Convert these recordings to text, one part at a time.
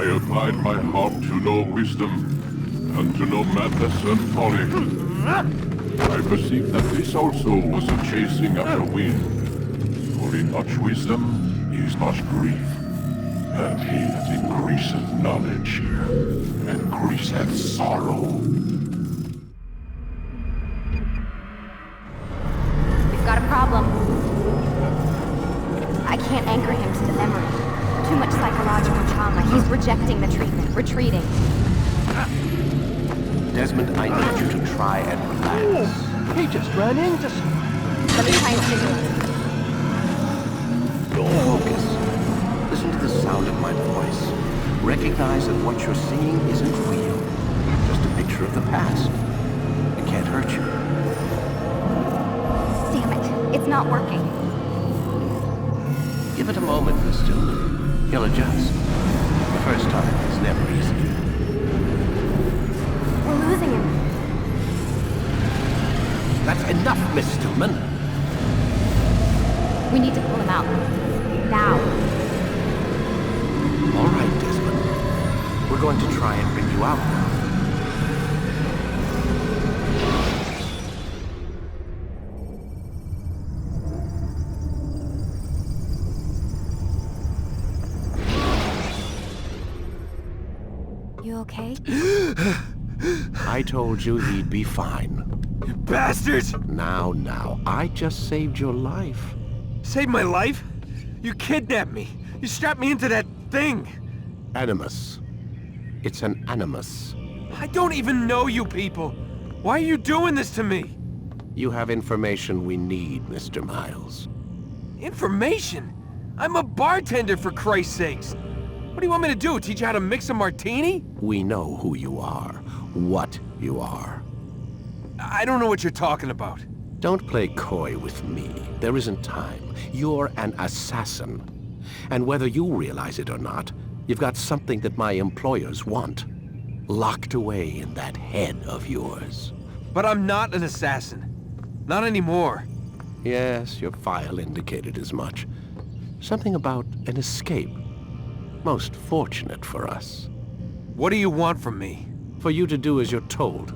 I applied my harp to know wisdom, and to know madness and folly. I perceived that this also was a chasing after wind. For in much wisdom is much grief, and he that increaseth knowledge increaseth sorrow. We've got a problem. I can't anchor him to the memory. Too much psychological trauma. He's rejecting the treatment, retreating. Desmond, I need you to try and relax. He just ran into someone. Let me try and stimulate. Focus. Listen to the sound of my voice. Recognize that what you're seeing isn't real. Just a picture of the past. It can't hurt you. Damn it. It's not working. Give it a moment, Miss Stillman. He'll adjust. The first time is never easy. We're losing him. That's enough, Miss Stillman. We need to pull him out. Now. All right, Desmond. We're going to try and bring you out now. You okay? I told you he'd be fine. You bastards! Now, I just saved your life. Saved my life? You kidnapped me. You strapped me into that thing. Animus. It's an animus. I don't even know you people. Why are you doing this to me? You have information we need, Mr. Miles. Information? I'm a bartender, for Christ's sakes. What do you want me to do? Teach you how to mix a martini? We know who you are, what you are. I don't know what you're talking about. Don't play coy with me. There isn't time. You're an assassin. And whether you realize it or not, you've got something that my employers want. Locked away in that head of yours. But I'm not an assassin. Not anymore. Yes, your file indicated as much. Something about an escape. Most fortunate for us. What do you want from me? For you to do as you're told.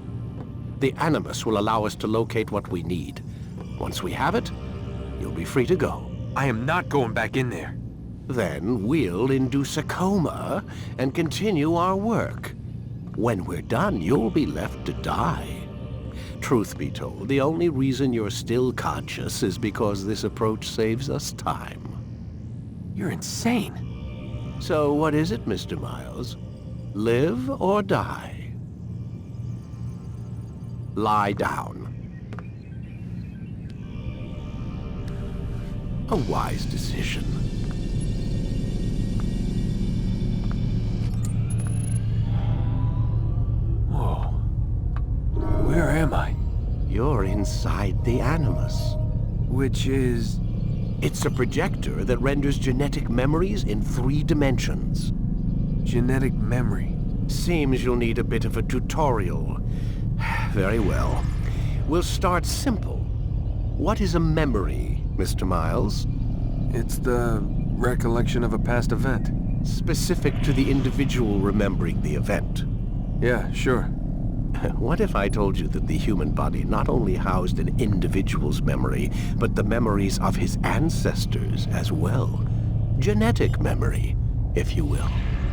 The Animus will allow us to locate what we need. Once we have it, you'll be free to go. I am not going back in there. Then we'll induce a coma and continue our work. When we're done, you'll be left to die. Truth be told, the only reason you're still conscious is because this approach saves us time. You're insane. So what is it, Mr. Miles? Live or die? Lie down. A wise decision. Whoa. Where am I? You're inside the Animus. Which is... It's a projector that renders genetic memories in 3 dimensions. genetic memory. Seems you'll need a bit of a tutorial. Very well. We'll start simple. What is a memory, Mr. Miles? It's the recollection of a past event. Specific to the individual remembering the event. Yeah, sure. What if I told you that the human body not only housed an individual's memory, but the memories of his ancestors as well? Genetic memory, if you will.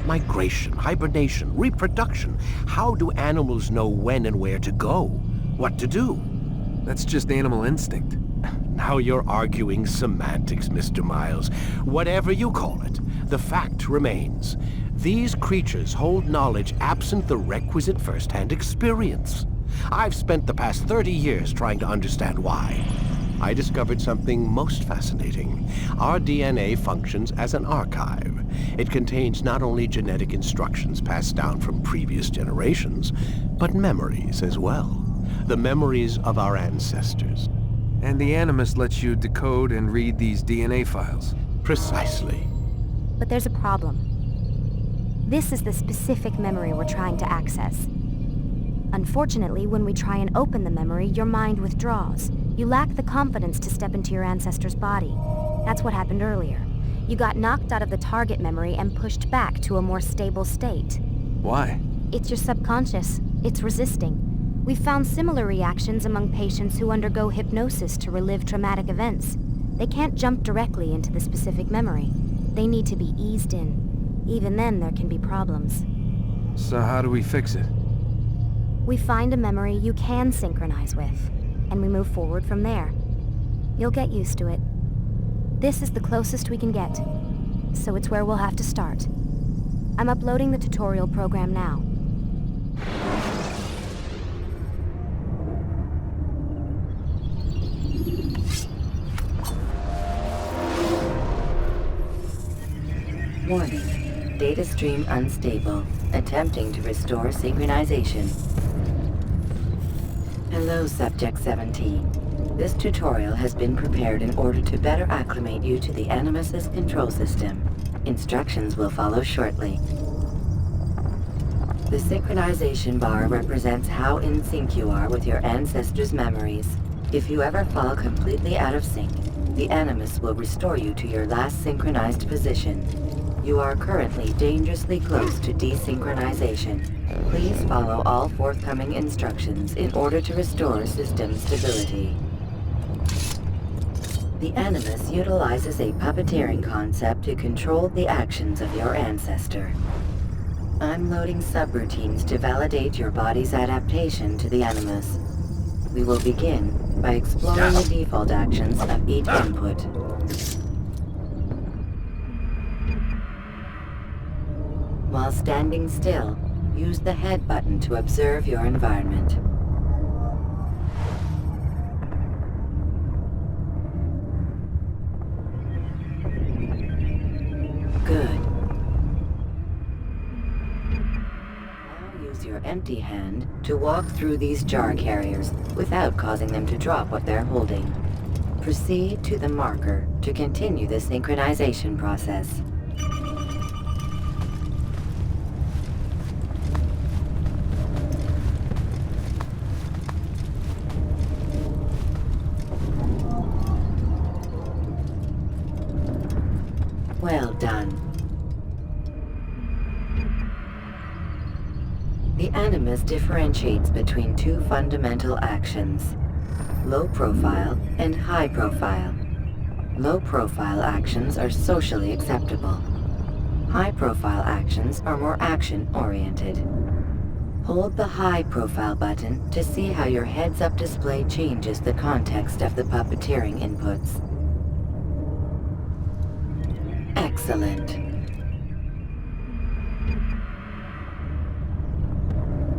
Migration, hibernation, reproduction. How do animals know when and where to go? What to do? That's just animal instinct. Now you're arguing semantics, Mr. Miles. Whatever you call it, the fact remains. These creatures hold knowledge absent the requisite first-hand experience. I've spent the past 30 years trying to understand why. I discovered something most fascinating. Our DNA functions as an archive. It contains not only genetic instructions passed down from previous generations, but memories as well. The memories of our ancestors. And the Animus lets you decode and read these DNA files. Precisely. But there's a problem. This is the specific memory we're trying to access. Unfortunately, when we try and open the memory, your mind withdraws. You lack the confidence to step into your ancestor's body. That's what happened earlier. You got knocked out of the target memory and pushed back to a more stable state. Why? It's your subconscious. It's resisting. We've found similar reactions among patients who undergo hypnosis to relive traumatic events. They can't jump directly into the specific memory. They need to be eased in. Even then, there can be problems. So how do we fix it? We find a memory you can synchronize with, and we move forward from there. You'll get used to it. This is the closest we can get, so it's where we'll have to start. I'm uploading the tutorial program now. Warning. Data stream unstable. Attempting to restore synchronization. Hello, Subject 17. This tutorial has been prepared in order to better acclimate you to the Animus's control system. Instructions will follow shortly. The synchronization bar represents how in sync you are with your ancestors' memories. If you ever fall completely out of sync, the Animus will restore you to your last synchronized position. You are currently dangerously close to desynchronization. Please follow all forthcoming instructions in order to restore system stability. The Animus utilizes a puppeteering concept to control the actions of your ancestor. I'm loading subroutines to validate your body's adaptation to the Animus. We will begin by exploring the default actions of each input. While standing still, use the head button to observe your environment. Good. Now use your empty hand to walk through these jar carriers without causing them to drop what they're holding. Proceed to the marker to continue the synchronization process. Well done. The Animus differentiates between two fundamental actions: low profile and high profile. Low profile actions are socially acceptable. High profile actions are more action-oriented. Hold the high profile button to see how your heads-up display changes the context of the puppeteering inputs. Excellent.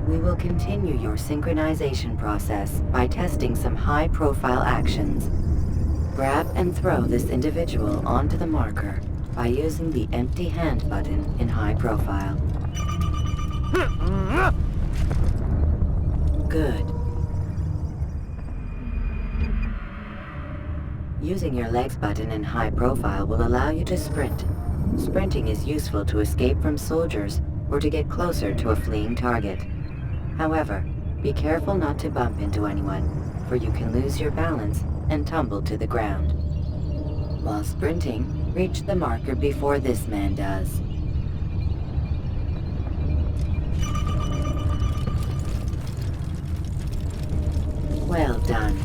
We will continue your synchronization process by testing some high-profile actions. Grab and throw this individual onto the marker by using the empty hand button in high profile. Good. Using your legs button in high profile will allow you to sprint. Sprinting is useful to escape from soldiers or to get closer to a fleeing target. However, be careful not to bump into anyone, for you can lose your balance and tumble to the ground. While sprinting, reach the marker before this man does. Well done.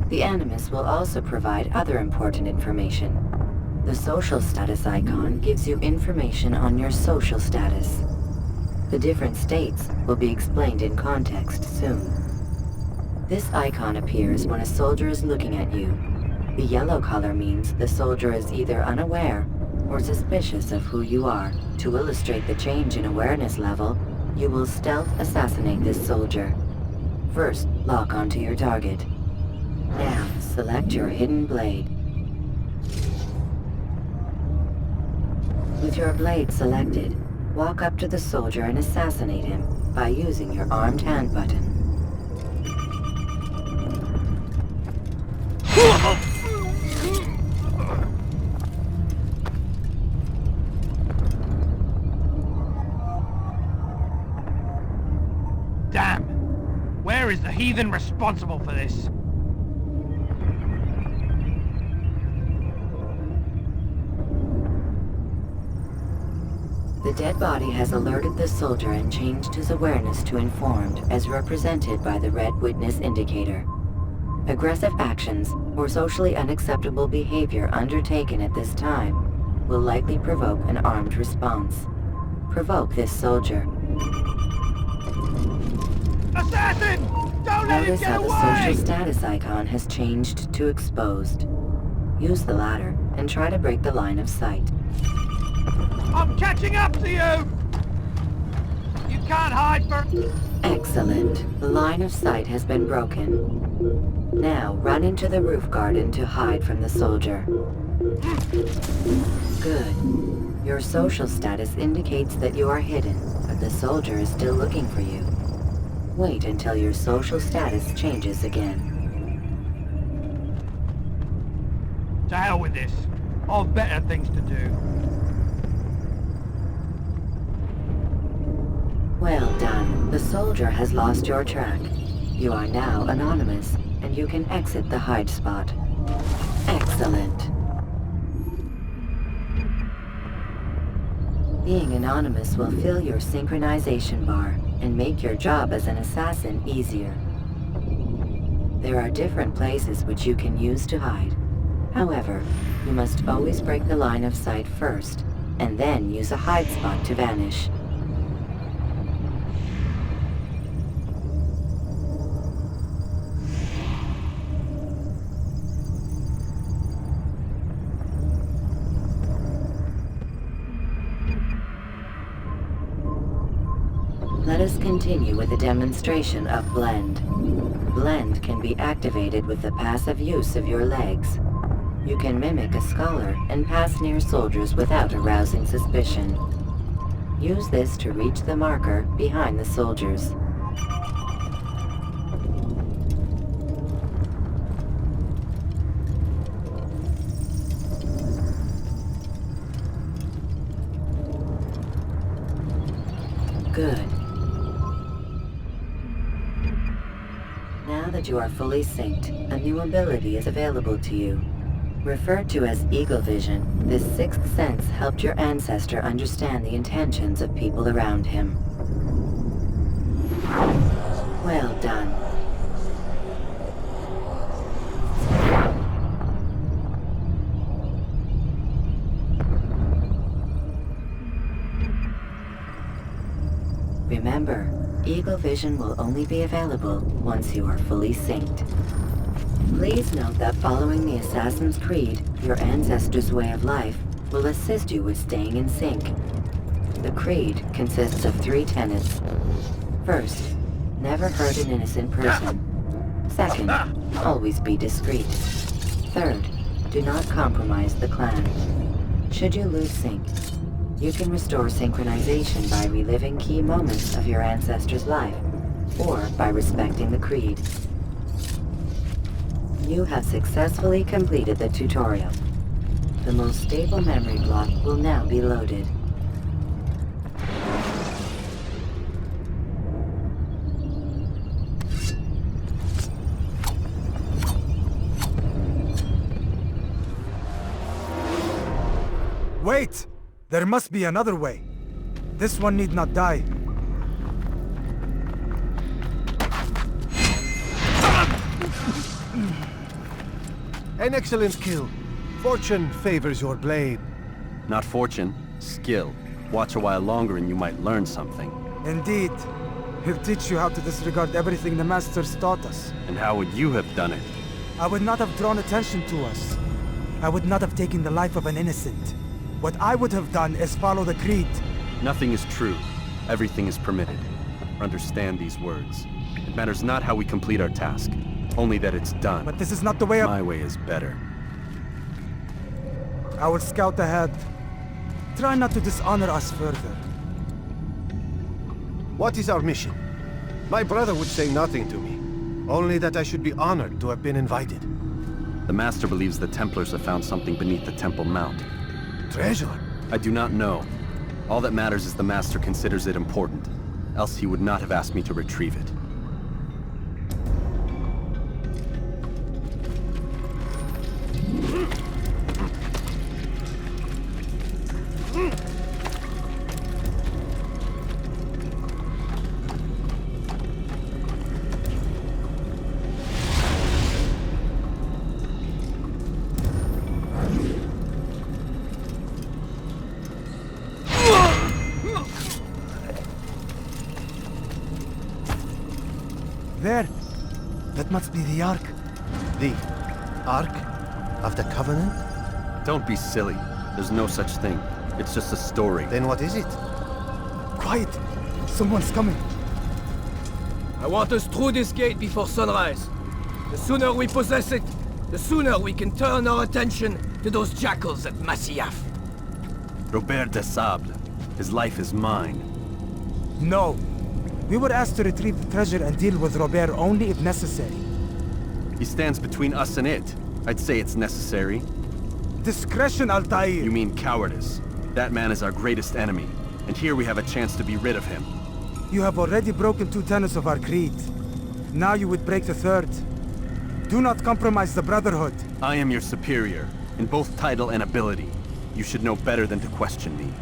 The Animus will also provide other important information. The social status icon gives you information on your social status. The different states will be explained in context soon. This icon appears when a soldier is looking at you. The yellow color means the soldier is either unaware or suspicious of who you are. To illustrate the change in awareness level, you will stealth assassinate this soldier. First, lock onto your target. Now, select your hidden blade. With your blade selected, walk up to the soldier and assassinate him by using your armed hand button. Damn! Where is the heathen responsible for this? The dead body has alerted the soldier and changed his awareness to informed, as represented by the red witness indicator. Aggressive actions or socially unacceptable behavior undertaken at this time will likely provoke an armed response. Provoke this soldier. Assassin! Don't let him Notice get how the away! social status icon has changed to exposed. Use the latter and try to break the line of sight. I'm catching up to you! You can't hide for... Excellent. The line of sight has been broken. Now run into the roof garden to hide from the soldier. Good. Your social status indicates that you are hidden, but the soldier is still looking for you. Wait until your social status changes again. To hell with this. I've better things to do. Well done. The soldier has lost your track. You are now anonymous, and you can exit the hide spot. Excellent. Being anonymous will fill your synchronization bar and make your job as an assassin easier. There are different places which you can use to hide. However, you must always break the line of sight first, and then use a hide spot to vanish. Let us continue with a demonstration of Blend. Blend can be activated with the passive use of your legs. You can mimic a scholar and pass near soldiers without arousing suspicion. Use this to reach the marker behind the soldiers. Good. Now that you are fully synced, a new ability is available to you. Referred to as Eagle Vision, this sixth sense helped your ancestor understand the intentions of people around him. Well done. Remember, Eagle Vision will only be available once you are fully synced. Please note that following the Assassin's Creed, your ancestors' way of life will assist you with staying in sync. The Creed consists of 3 tenets. First, never hurt an innocent person. Second, always be discreet. Third, do not compromise the clan. Should you lose sync, you can restore synchronization by reliving key moments of your ancestor's life, or by respecting the Creed. You have successfully completed the tutorial. The most stable memory block will now be loaded. Wait! There must be another way. This one need not die. An excellent kill. Fortune favors your blade. Not fortune, skill. Watch a while longer and you might learn something. Indeed. He'll teach you how to disregard everything the Masters taught us. And how would you have done it? I would not have drawn attention to us. I would not have taken the life of an innocent. What I would have done is follow the Creed. Nothing is true. Everything is permitted. Understand these words. It matters not how we complete our task, only that it's done. But this is not the way My way is better. I will scout ahead. Try not to dishonor us further. What is our mission? My brother would say nothing to me. Only that I should be honored to have been invited. The Master believes the Templars have found something beneath the Temple Mount. Treasure? I do not know. All that matters is the Master considers it important. Else he would not have asked me to retrieve it. That must be the Ark. The Ark of the Covenant? Don't be silly. There's no such thing. It's just a story. Then what is it? Quiet! Someone's coming. I want us through this gate before sunrise. The sooner we possess it, the sooner we can turn our attention to those jackals at Masyaf. Robert de Sable. His life is mine. No. We were asked to retrieve the treasure and deal with Robert only if necessary. He stands between us and it. I'd say it's necessary. Discretion, Altair! You mean cowardice. That man is our greatest enemy, and here we have a chance to be rid of him. You have already broken 2 tenets of our creed. Now you would break the 3rd. Do not compromise the Brotherhood. I am your superior, in both title and ability. You should know better than to question me.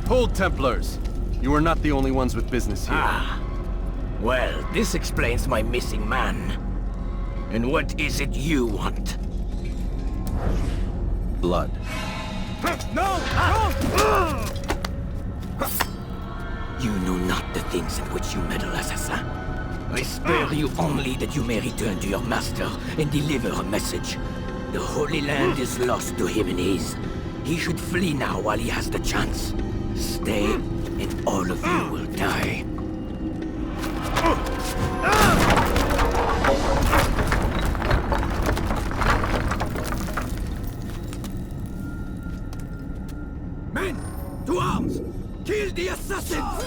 Hold, Templars! You are not the only ones with business here. Ah. Well, this explains my missing man. And what is it you want? Blood. No! You know not the things in which you meddle, assassin. I spare you only that you may return to your master and deliver a message. The Holy Land is lost to him and his. He should flee now while he has the chance. Stay, and all of you will die. Men, to arms! Kill the assassins!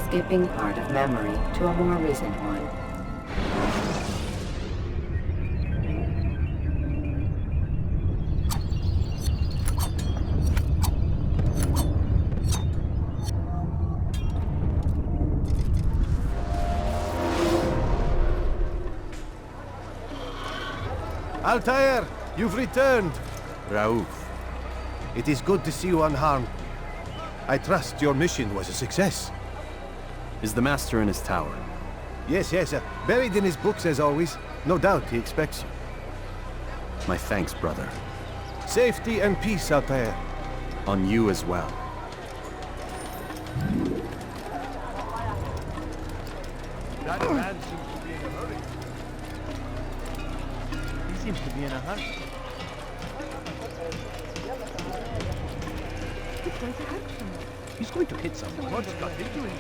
Skipping part of memory to a more recent one. Altair, you've returned. Raouf. It is good to see you unharmed. I trust your mission was a success. Is the Master in his tower? Yes, buried in his books as always. No doubt he expects you. My thanks, brother. Safety and peace, Altair. On you as well. That man seems to be in a hurry. He seems to be in a hurry. He's going to hit someone. What's got into him?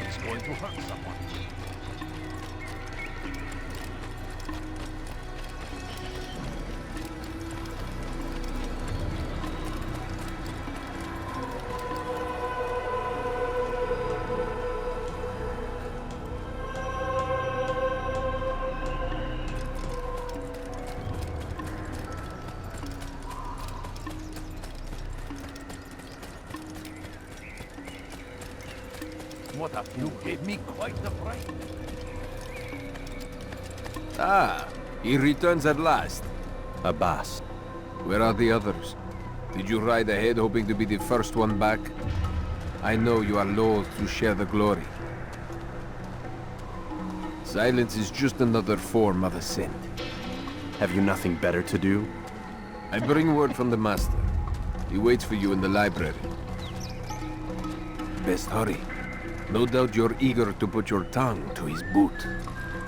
He's going to hurt someone. What up? You gave me quite the fright. Ah, he returns at last. Abbas. Where are the others? Did you ride ahead hoping to be the first one back? I know you are loath to share the glory. Silence is just another form of assent. Have you nothing better to do? I bring word from the Master. He waits for you in the library. Best hurry. No doubt you're eager to put your tongue to his boot.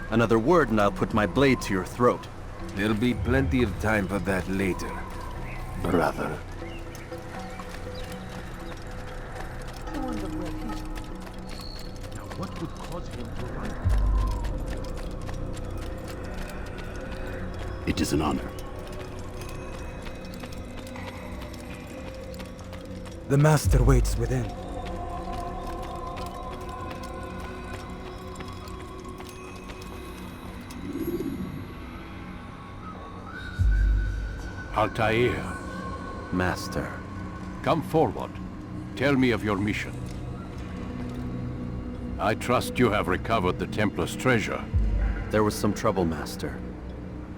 Another word and I'll put my blade to your throat. There'll be plenty of time for that later, brother. of where he's... Now, what would cause him to run? It is an honor. The Master waits within. Altair, Master. come forward. Tell me of your mission. I trust you have recovered the Templar's treasure. There was some trouble, Master.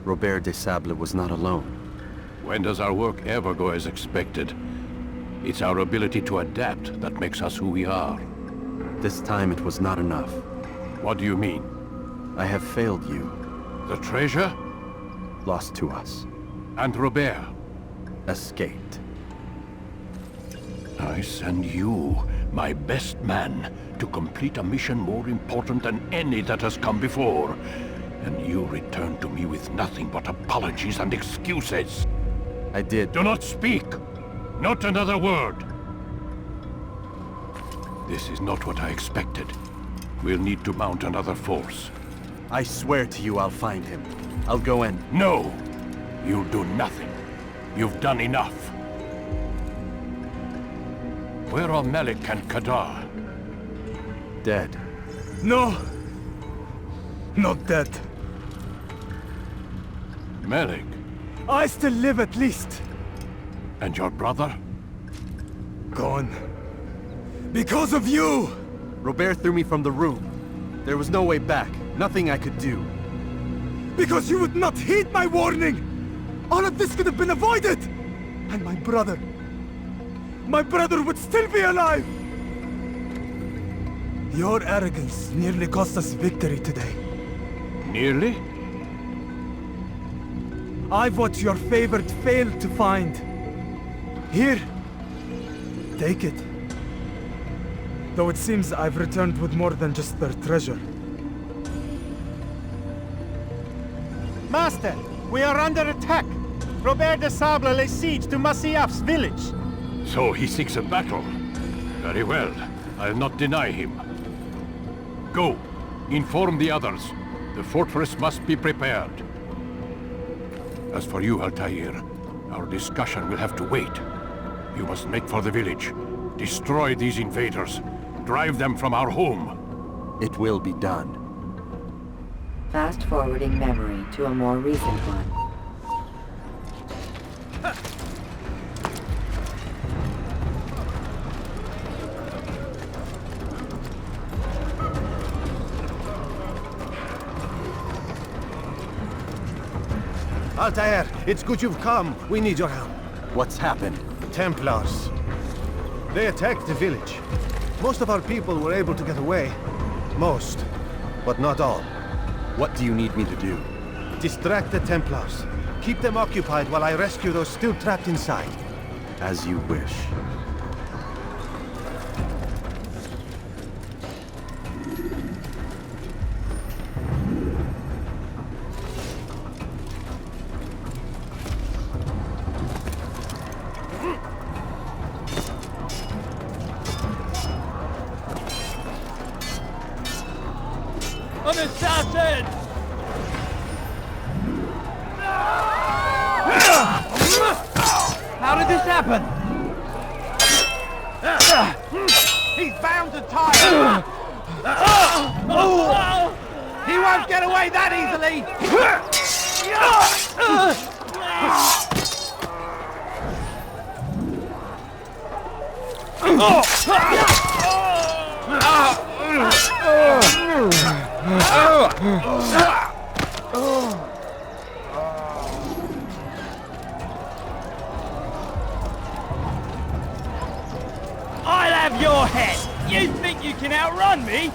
Robert de Sable was not alone. When does our work ever go as expected? It's our ability to adapt that makes us who we are. This time it was not enough. What do you mean? I have failed you. The treasure? Lost to us. And Robert? Escaped. I send you, my best man, to complete a mission more important than any that has come before. And you return to me with nothing but apologies and excuses. I did. Do not speak! Not another word! This is not what I expected. We'll need to mount another force. I swear to you I'll find him. I'll go in. No! You'll do nothing. You've done enough. Where are Malik and Kadar? Dead. No! Not dead. Malik? I still live at least. And your brother? Gone. Because of you! Robert threw me from the room. There was no way back. Nothing I could do. Because you would not heed my warning! All of this could have been avoided! And my brother would still be alive! Your arrogance nearly cost us victory today. Nearly? I've what your favored failed to find. Here, take it. Though it seems I've returned with more than just their treasure. Master, we are under attack. Robert de Sable lays siege to Masyaf's village. So he seeks a battle. Very well. I'll not deny him. Go. Inform the others. The fortress must be prepared. As for you, Altair, our discussion will have to wait. You must make for the village. Destroy these invaders. Drive them from our home. It will be done. Fast-forwarding memory to a more recent one. Altair, it's good you've come. We need your help. What's happened? Templars. They attacked the village. Most of our people were able to get away. Most, but not all. What do you need me to do? Distract the Templars. Keep them occupied while I rescue those still trapped inside. As you wish. An assassin! How did this happen? He's bound to tie! He won't get away that easily! I'll have your head! You think you can outrun me?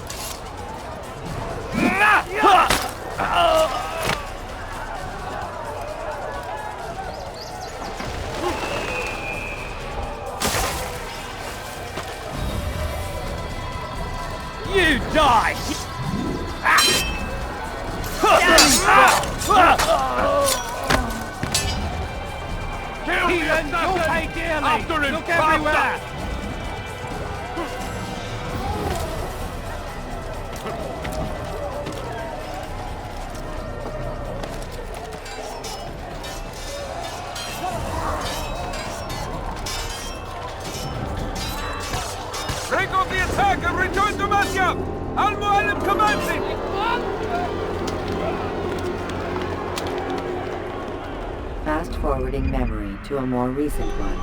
You die! Kill me, You'll pay dearly! After him, Look everywhere! Break off the attack and return to Masyaf! Al-Mu'allim commands it! Fast-forwarding memory to a more recent one.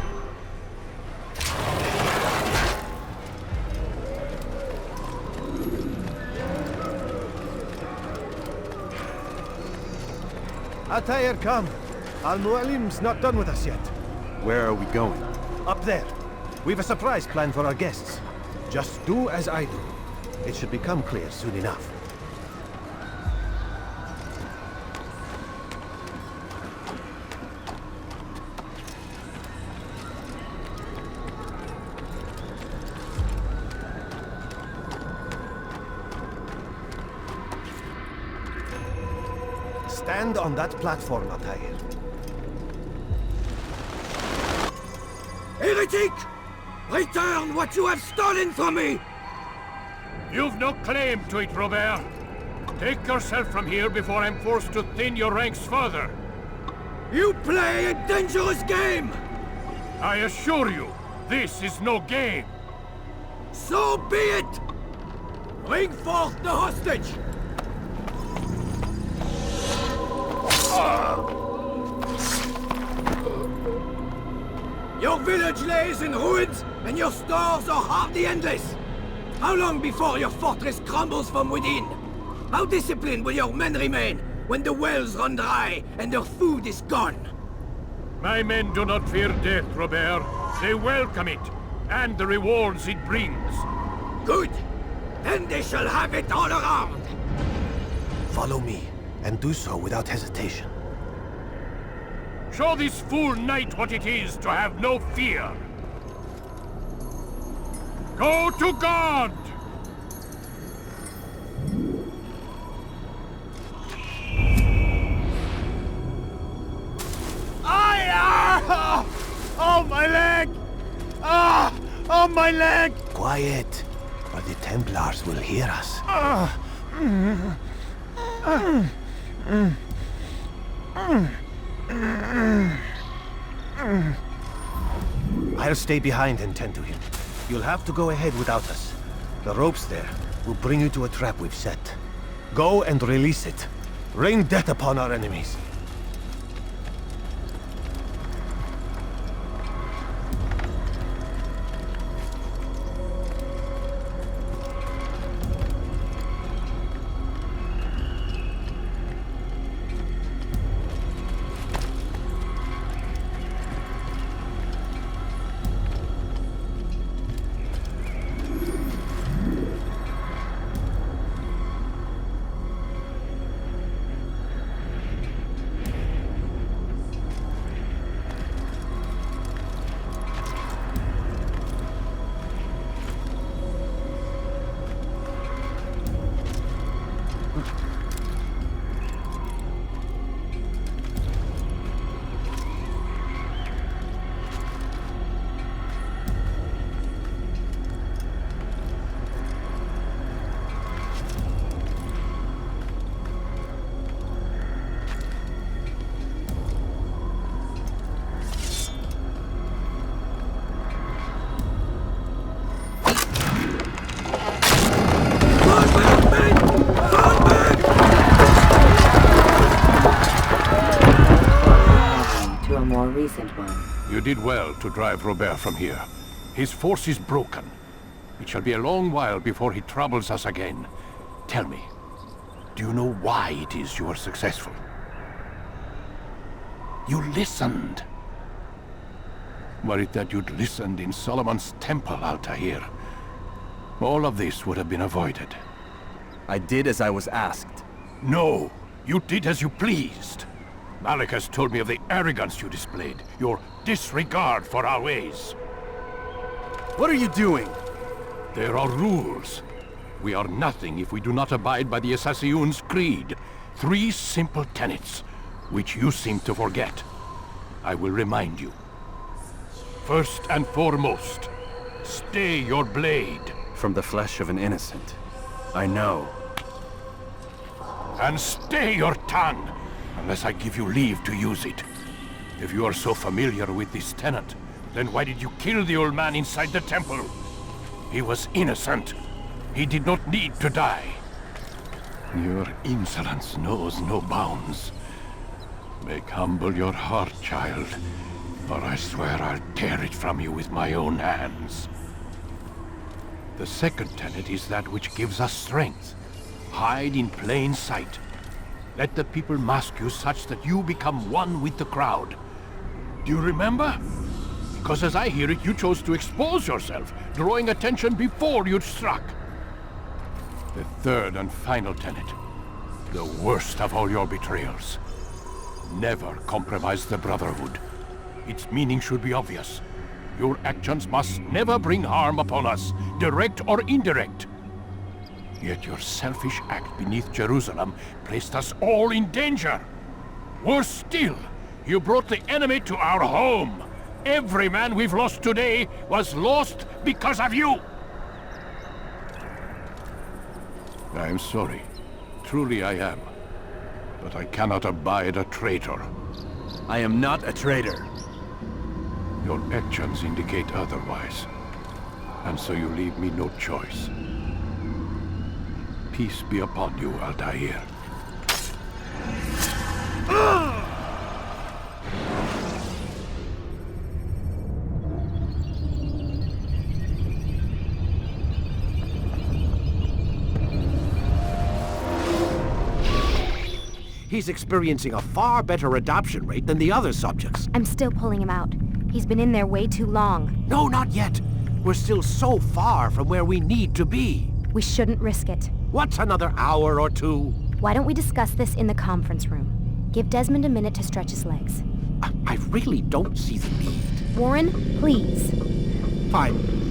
Altair, come. Al-Mu'allim's not done with us yet. Where are we going? Up there. We've a surprise plan for our guests. Just do as I do. It should become clear soon enough. Stand on that platform, Altair. Heretic! Return what you have stolen from me! You've no claim to it, Robert. Take yourself from here before I'm forced to thin your ranks further. You play a dangerous game! I assure you, this is no game. So be it! Bring forth the hostage! Your village lays in ruins, and your stores are hardly endless. How long before your fortress crumbles from within? How disciplined will your men remain when the wells run dry and their food is gone? My men do not fear death, Robert. They welcome it, and the rewards it brings. Good. Then they shall have it all around. Follow me, and do so without hesitation. Show this fool knight what it is to have no fear. Go to God! Oh, my leg! Ah! Oh, my leg! Quiet, or the Templars will hear us. I'll stay behind and tend to him. You'll have to go ahead without us. The ropes there will bring you to a trap we've set. Go and release it. Rain death upon our enemies. Recent one. You did well to drive Robert from here. His force is broken. It shall be a long while before he troubles us again. Tell me, do you know why it is you are successful? You listened. Were it that you'd listened in Solomon's temple, Altair, all of this would have been avoided. I did as I was asked. No, you did as you pleased. Malik has told me of the arrogance you displayed, your disregard for our ways. What are you doing? There are rules. We are nothing if we do not abide by the Assassin's creed. 3 simple tenets, which you seem to forget. I will remind you. First and foremost, stay your blade. From the flesh of an innocent. I know. And stay your tongue, unless I give you leave to use it. If you are so familiar with this tenet, then why did you kill the old man inside the temple? He was innocent. He did not need to die. Your insolence knows no bounds. Make humble your heart, child, or I swear I'll tear it from you with my own hands. The second tenet is that which gives us strength. Hide in plain sight. Let the people mask you such that you become one with the crowd. Do you remember? Because as I hear it, you chose to expose yourself, drawing attention before you'd struck. The third and final tenet. The worst of all your betrayals. Never compromise the Brotherhood. Its meaning should be obvious. Your actions must never bring harm upon us, direct or indirect. Yet your selfish act beneath Jerusalem placed us all in danger. Worse still, you brought the enemy to our home. Every man we've lost today was lost because of you. I'm sorry. Truly I am. But I cannot abide a traitor. I am not a traitor. Your actions indicate otherwise. And so you leave me no choice. Peace be upon you, Altair. He's experiencing a far better adoption rate than the other subjects. I'm still pulling him out. He's been in there way too long. No, not yet. We're still so far from where we need to be. We shouldn't risk it. What's another hour or two? Why don't we discuss this in the conference room? Give Desmond a minute to stretch his legs. I really don't see the need. Warren, please. Fine.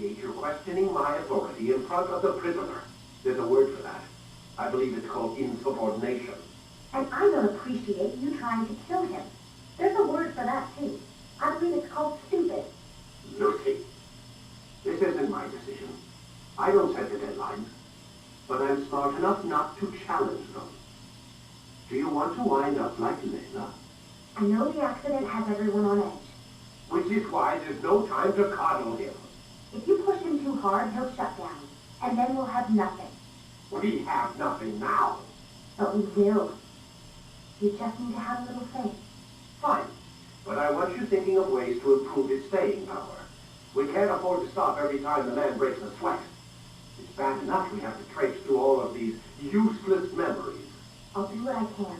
You're questioning my authority in front of the prisoner. There's a word for that. I believe it's called insubordination. And I don't appreciate you trying to kill him. There's a word for that, too. I believe it's called stupid. Lucy, this isn't my decision. I don't set the deadlines. But I'm smart enough not to challenge them. Do you want to wind up like Layla? I know the accident has everyone on edge. Which is why there's no time to coddle him. If you push him too hard, he'll shut down. And then we'll have nothing. We have nothing now. But we will. You just need to have a little faith. Fine. But I want you thinking of ways to improve his staying power. We can't afford to stop every time the man breaks a sweat. It's bad enough we have to traipse through all of these useless memories. I'll do what I can.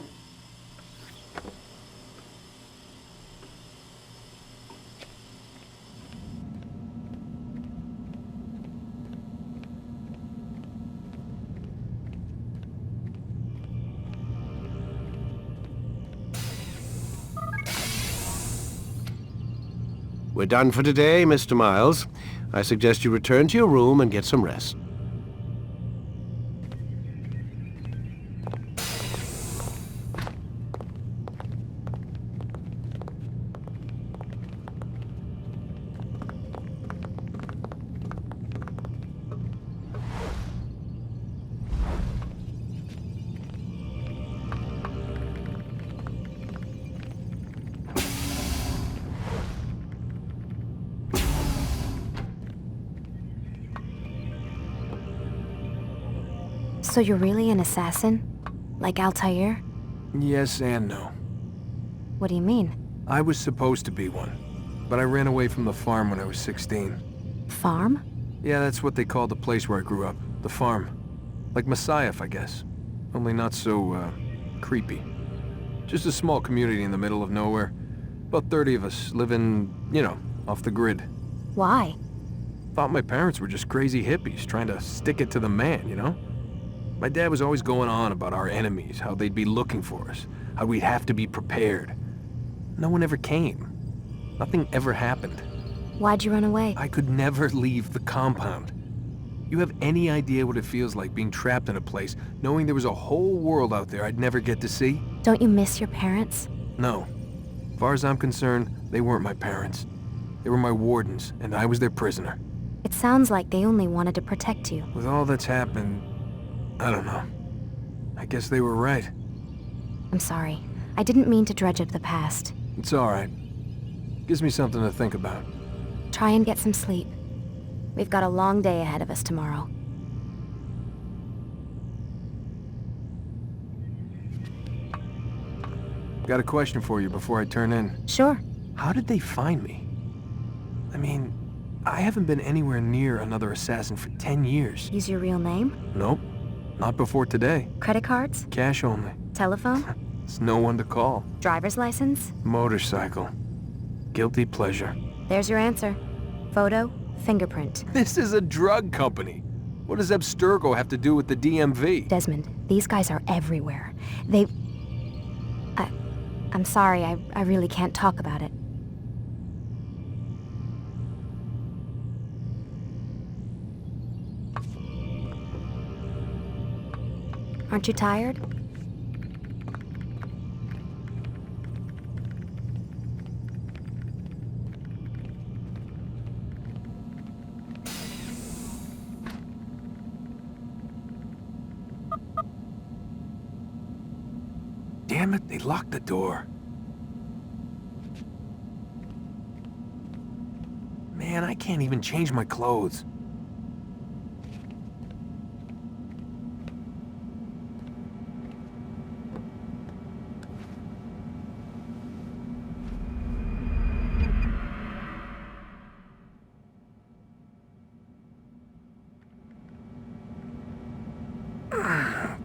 We're done for today, Mr. Miles. I suggest you return to your room and get some rest. So you're really an assassin? Like Altair? Yes and no. What do you mean? I was supposed to be one, but I ran away from the farm when I was 16. Farm? Yeah, that's what they called the place where I grew up. The farm. Like Masyaf, I guess. Only not so, creepy. Just a small community in the middle of nowhere. About 30 of us living, you know, off the grid. Why? Thought my parents were just crazy hippies trying to stick it to the man, you know? My dad was always going on about our enemies, how they'd be looking for us, how we'd have to be prepared. No one ever came. Nothing ever happened. Why'd you run away? I could never leave the compound. You have any idea what it feels like being trapped in a place, knowing there was a whole world out there I'd never get to see? Don't you miss your parents? No. As far as I'm concerned, they weren't my parents. They were my wardens, and I was their prisoner. It sounds like they only wanted to protect you. With all that's happened, I don't know. I guess they were right. I'm sorry. I didn't mean to dredge up the past. It's all right. Gives me something to think about. Try and get some sleep. We've got a long day ahead of us tomorrow. Got a question for you before I turn in. Sure. How did they find me? I mean, I haven't been anywhere near another assassin for 10 years. Use your real name? Nope. Not before today. Credit cards? Cash only. Telephone? There's no one to call. Driver's license? Motorcycle. Guilty pleasure. There's your answer. Photo, fingerprint. This is a drug company. What does Abstergo have to do with the DMV? Desmond, these guys are everywhere. I'm sorry, I really can't talk about it. Aren't you tired? Damn it, they locked the door. Man, I can't even change my clothes.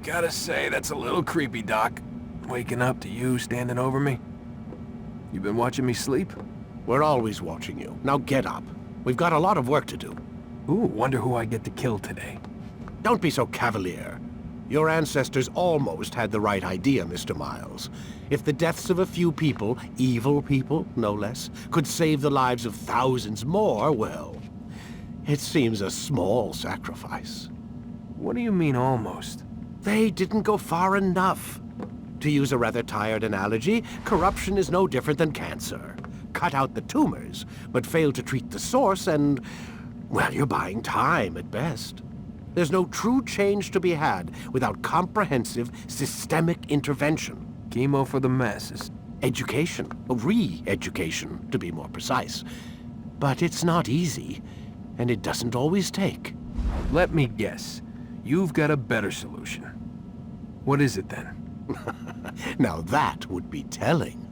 Gotta say, that's a little creepy, Doc. Waking up to you standing over me. You been watching me sleep? We're always watching you. Now get up. We've got a lot of work to do. Ooh, wonder who I get to kill today. Don't be so cavalier. Your ancestors almost had the right idea, Mr. Miles. If the deaths of a few people, evil people, no less, could save the lives of thousands more, well, it seems a small sacrifice. What do you mean, almost? They didn't go far enough. To use a rather tired analogy, corruption is no different than cancer. Cut out the tumors, but fail to treat the source and, well, you're buying time at best. There's no true change to be had without comprehensive, systemic intervention. Chemo for the masses. Education, re-education, to be more precise. But it's not easy, and it doesn't always take. Let me guess. You've got a better solution. What is it then? Now that would be telling.